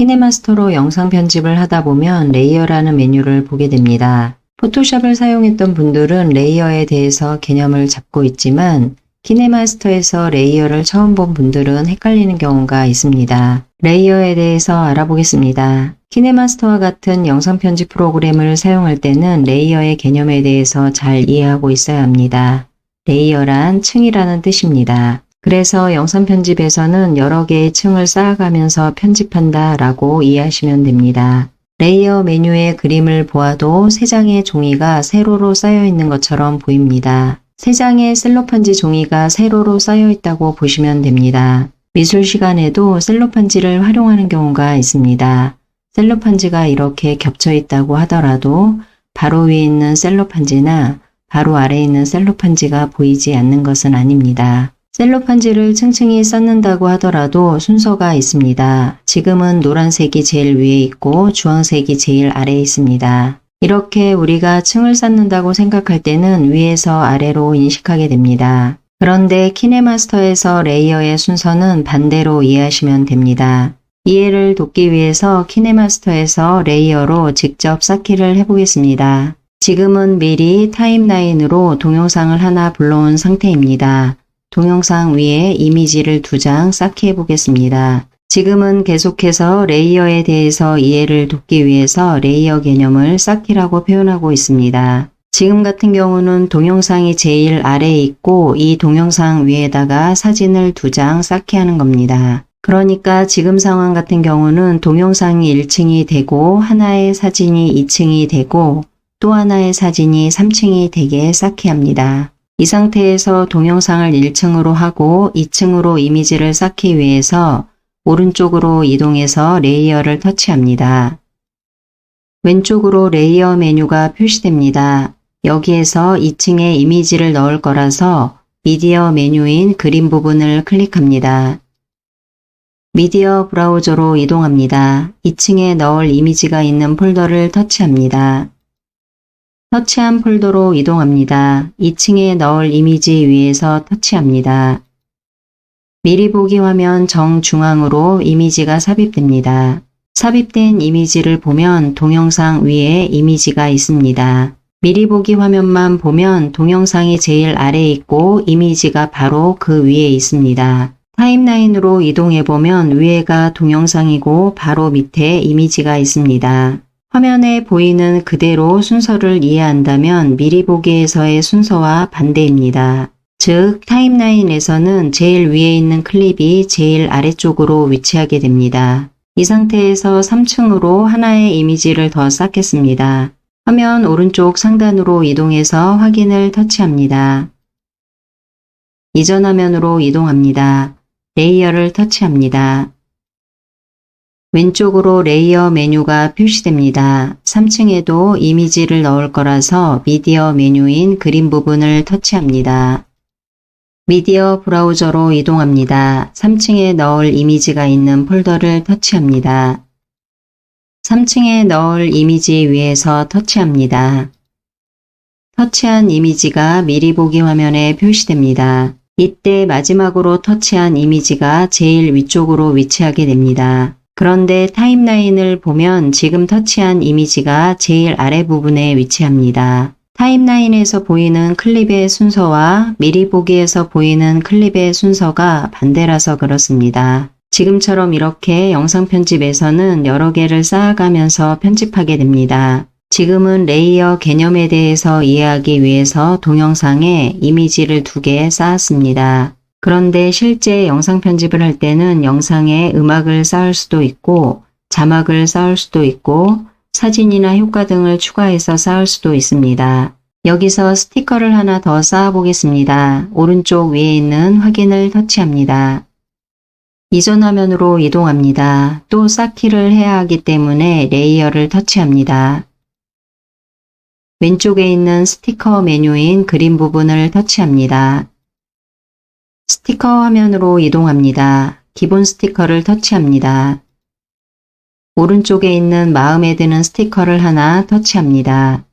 키네마스터로 영상 편집을 하다 보면 레이어라는 메뉴를 보게 됩니다. 포토샵을 사용했던 분들은 레이어에 대해서 개념을 잡고 있지만 키네마스터에서 레이어를 처음 본 분들은 헷갈리는 경우가 있습니다. 레이어에 대해서 알아보겠습니다. 키네마스터와 같은 영상 편집 프로그램을 사용할 때는 레이어의 개념에 대해서 잘 이해하고 있어야 합니다. 레이어란 층이라는 뜻입니다. 그래서 영상 편집에서는 여러 개의 층을 쌓아가면서 편집한다 라고 이해하시면 됩니다. 레이어 메뉴의 그림을 보아도 3장의 종이가 세로로 쌓여 있는 것처럼 보입니다. 3장의 셀로판지 종이가 세로로 쌓여 있다고 보시면 됩니다. 미술 시간에도 셀로판지를 활용하는 경우가 있습니다. 셀로판지가 이렇게 겹쳐 있다고 하더라도 바로 위에 있는 셀로판지나 바로 아래에 있는 셀로판지가 보이지 않는 것은 아닙니다. 셀로판지를 층층이 쌓는다고 하더라도 순서가 있습니다. 지금은 노란색이 제일 위에 있고 주황색이 제일 아래에 있습니다. 이렇게 우리가 층을 쌓는다고 생각할 때는 위에서 아래로 인식하게 됩니다. 그런데 키네마스터에서 레이어의 순서는 반대로 이해하시면 됩니다. 이해를 돕기 위해서 키네마스터에서 레이어로 직접 쌓기를 해보겠습니다. 지금은 미리 타임라인으로 동영상을 하나 불러온 상태입니다. 동영상 위에 이미지를 2장 쌓기 해보겠습니다. 지금은 계속해서 레이어에 대해서 이해를 돕기 위해서 레이어 개념을 쌓기라고 표현하고 있습니다. 지금 같은 경우는 동영상이 제일 아래에 있고 이 동영상 위에다가 사진을 2장 쌓기 하는 겁니다. 그러니까 지금 상황 같은 경우는 동영상이 1층이 되고 하나의 사진이 2층이 되고 또 하나의 사진이 3층이 되게 쌓기 합니다. 이 상태에서 동영상을 1층으로 하고 2층으로 이미지를 쌓기 위해서 오른쪽으로 이동해서 레이어를 터치합니다. 왼쪽으로 레이어 메뉴가 표시됩니다. 여기에서 2층에 이미지를 넣을 거라서 미디어 메뉴인 그림 부분을 클릭합니다. 미디어 브라우저로 이동합니다. 2층에 넣을 이미지가 있는 폴더를 터치합니다. 터치한 폴더로 이동합니다. 2층에 넣을 이미지 위에서 터치합니다. 미리 보기 화면 정중앙으로 이미지가 삽입됩니다. 삽입된 이미지를 보면 동영상 위에 이미지가 있습니다. 미리 보기 화면만 보면 동영상이 제일 아래에 있고 이미지가 바로 그 위에 있습니다. 타임라인으로 이동해보면 위에가 동영상이고 바로 밑에 이미지가 있습니다. 화면에 보이는 그대로 순서를 이해한다면 미리 보기에서의 순서와 반대입니다. 즉 타임라인에서는 제일 위에 있는 클립이 제일 아래쪽으로 위치하게 됩니다. 이 상태에서 3층으로 하나의 이미지를 더 쌓겠습니다. 화면 오른쪽 상단으로 이동해서 확인을 터치합니다. 이전 화면으로 이동합니다. 레이어를 터치합니다. 왼쪽으로 레이어 메뉴가 표시됩니다. 3층에도 이미지를 넣을 거라서 미디어 메뉴인 그림 부분을 터치합니다. 미디어 브라우저로 이동합니다. 3층에 넣을 이미지가 있는 폴더를 터치합니다. 3층에 넣을 이미지 위에서 터치합니다. 터치한 이미지가 미리 보기 화면에 표시됩니다. 이때 마지막으로 터치한 이미지가 제일 위쪽으로 위치하게 됩니다. 그런데 타임라인을 보면 지금 터치한 이미지가 제일 아래 부분에 위치합니다. 타임라인에서 보이는 클립의 순서와 미리 보기에서 보이는 클립의 순서가 반대라서 그렇습니다. 지금처럼 이렇게 영상 편집에서는 여러 개를 쌓아가면서 편집하게 됩니다. 지금은 레이어 개념에 대해서 이해하기 위해서 동영상에 이미지를 2개 쌓았습니다. 그런데 실제 영상 편집을 할 때는 영상에 음악을 쌓을 수도 있고 자막을 쌓을 수도 있고 사진이나 효과 등을 추가해서 쌓을 수도 있습니다. 여기서 스티커를 하나 더 쌓아 보겠습니다. 오른쪽 위에 있는 확인을 터치합니다. 이전 화면으로 이동합니다. 또 쌓기를 해야 하기 때문에 레이어를 터치합니다. 왼쪽에 있는 스티커 메뉴인 그림 부분을 터치합니다. 스티커 화면으로 이동합니다. 기본 스티커를 터치합니다. 오른쪽에 있는 마음에 드는 스티커를 하나 터치합니다.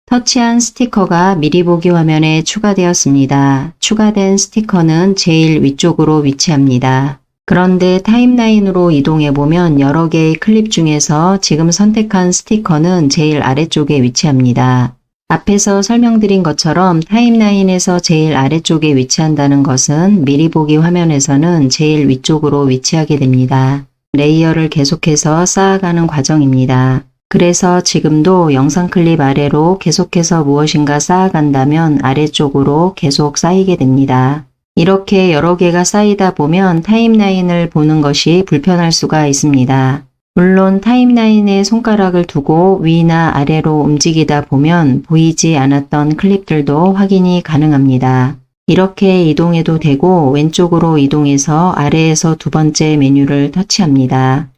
터치한 스티커가 미리 보기 화면에 추가되었습니다. 추가된 스티커는 제일 위쪽으로 위치합니다. 그런데 타임라인으로 이동해보면 여러 개의 클립 중에서 지금 선택한 스티커는 제일 아래쪽에 위치합니다. 앞에서 설명드린 것처럼 타임라인에서 제일 아래쪽에 위치한다는 것은 미리 보기 화면에서는 제일 위쪽으로 위치하게 됩니다. 레이어를 계속해서 쌓아가는 과정입니다. 그래서 지금도 영상 클립 아래로 계속해서 무엇인가 쌓아간다면 아래쪽으로 계속 쌓이게 됩니다. 이렇게 여러 개가 쌓이다 보면 타임라인을 보는 것이 불편할 수가 있습니다. 물론 타임라인에 손가락을 두고 위나 아래로 움직이다 보면 보이지 않았던 클립들도 확인이 가능합니다. 이렇게 이동해도 되고 왼쪽으로 이동해서 아래에서 두 번째 메뉴를 터치합니다.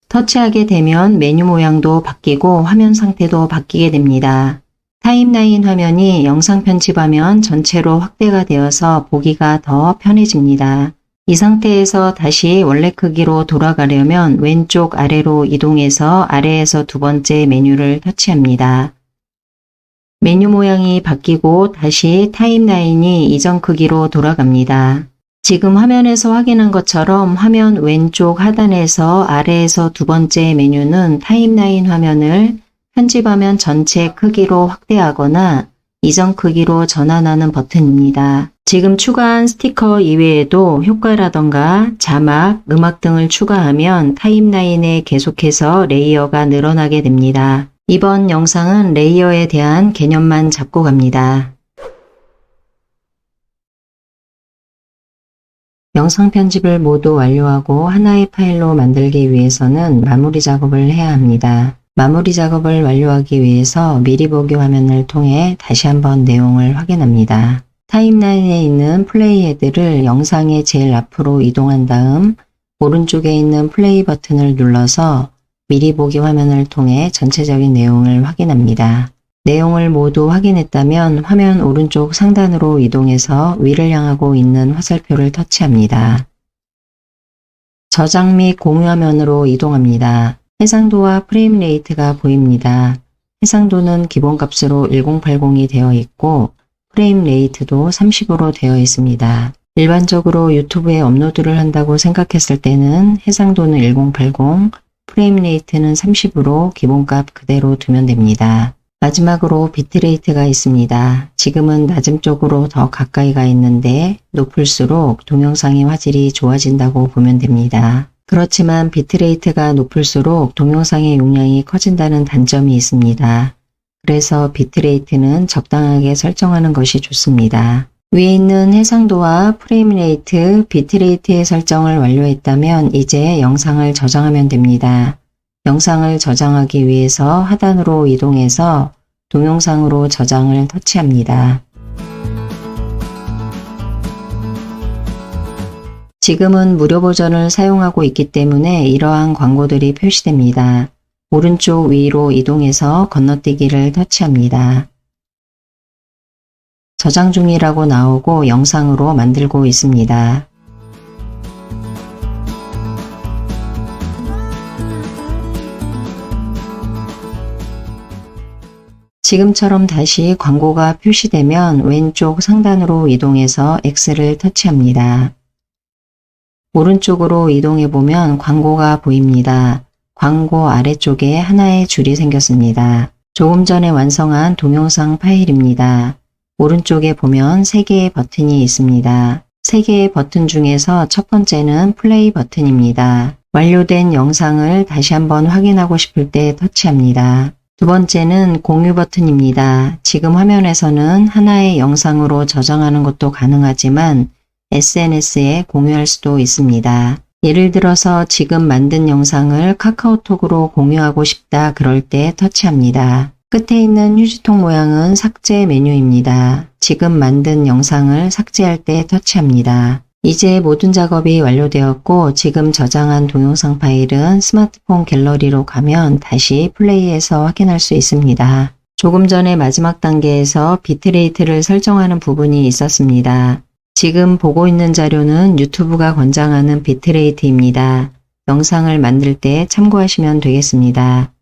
터치하게 되면 메뉴 모양도 바뀌고 화면 상태도 바뀌게 됩니다. 타임라인 화면이 영상 편집화면 전체로 확대가 되어서 보기가 더 편해집니다. 이 상태에서 다시 원래 크기로 돌아가려면 왼쪽 아래로 이동해서 아래에서 두 번째 메뉴를 터치합니다. 메뉴 모양이 바뀌고 다시 타임라인이 이전 크기로 돌아갑니다. 지금 화면에서 확인한 것처럼 화면 왼쪽 하단에서 아래에서 두 번째 메뉴는 타임라인 화면을 편집화면 전체 크기로 확대하거나 이전 크기로 전환하는 버튼입니다. 지금 추가한 스티커 이외에도 효과라던가 자막, 음악 등을 추가하면 타임라인에 계속해서 레이어가 늘어나게 됩니다. 이번 영상은 레이어에 대한 개념만 잡고 갑니다. 영상 편집을 모두 완료하고 하나의 파일로 만들기 위해서는 마무리 작업을 해야 합니다. 마무리 작업을 완료하기 위해서 미리 보기 화면을 통해 다시 한번 내용을 확인합니다. 타임라인에 있는 플레이 헤드를 영상의 제일 앞으로 이동한 다음 오른쪽에 있는 플레이 버튼을 눌러서 미리 보기 화면을 통해 전체적인 내용을 확인합니다. 내용을 모두 확인했다면 화면 오른쪽 상단으로 이동해서 위를 향하고 있는 화살표를 터치합니다. 저장 및 공유 화면으로 이동합니다. 해상도와 프레임 레이트가 보입니다. 해상도는 기본값으로 1080이 되어 있고 프레임 레이트도 30으로 되어 있습니다. 일반적으로 유튜브에 업로드를 한다고 생각했을 때는 해상도는 1080, 프레임 레이트는 30으로 기본값 그대로 두면 됩니다. 마지막으로 비트레이트가 있습니다. 지금은 낮음 쪽으로 더 가까이 가 있는데 높을수록 동영상의 화질이 좋아진다고 보면 됩니다. 그렇지만 비트레이트가 높을수록 동영상의 용량이 커진다는 단점이 있습니다. 그래서 비트레이트는 적당하게 설정하는 것이 좋습니다. 위에 있는 해상도와 프레임 레이트, 비트레이트의 설정을 완료했다면 이제 영상을 저장하면 됩니다. 영상을 저장하기 위해서 하단으로 이동해서 동영상으로 저장을 터치합니다. 지금은 무료 버전을 사용하고 있기 때문에 이러한 광고들이 표시됩니다. 오른쪽 위로 이동해서 건너뛰기를 터치합니다. 저장 중이라고 나오고 영상으로 만들고 있습니다. 지금처럼 다시 광고가 표시되면 왼쪽 상단으로 이동해서 X를 터치합니다. 오른쪽으로 이동해 보면 광고가 보입니다. 광고 아래쪽에 하나의 줄이 생겼습니다. 조금 전에 완성한 동영상 파일입니다. 오른쪽에 보면 3개의 버튼이 있습니다. 3개의 버튼 중에서 첫 번째는 플레이 버튼입니다. 완료된 영상을 다시 한번 확인하고 싶을 때 터치합니다. 두 번째는 공유 버튼입니다. 지금 화면에서는 하나의 영상으로 저장하는 것도 가능하지만 SNS에 공유할 수도 있습니다. 예를 들어서 지금 만든 영상을 카카오톡으로 공유하고 싶다 그럴 때 터치합니다. 끝에 있는 휴지통 모양은 삭제 메뉴입니다. 지금 만든 영상을 삭제할 때 터치합니다. 이제 모든 작업이 완료되었고 지금 저장한 동영상 파일은 스마트폰 갤러리로 가면 다시 플레이해서 확인할 수 있습니다. 조금 전에 마지막 단계에서 비트레이트를 설정하는 부분이 있었습니다. 지금 보고 있는 자료는 유튜브가 권장하는 비트레이트입니다. 영상을 만들 때 참고하시면 되겠습니다.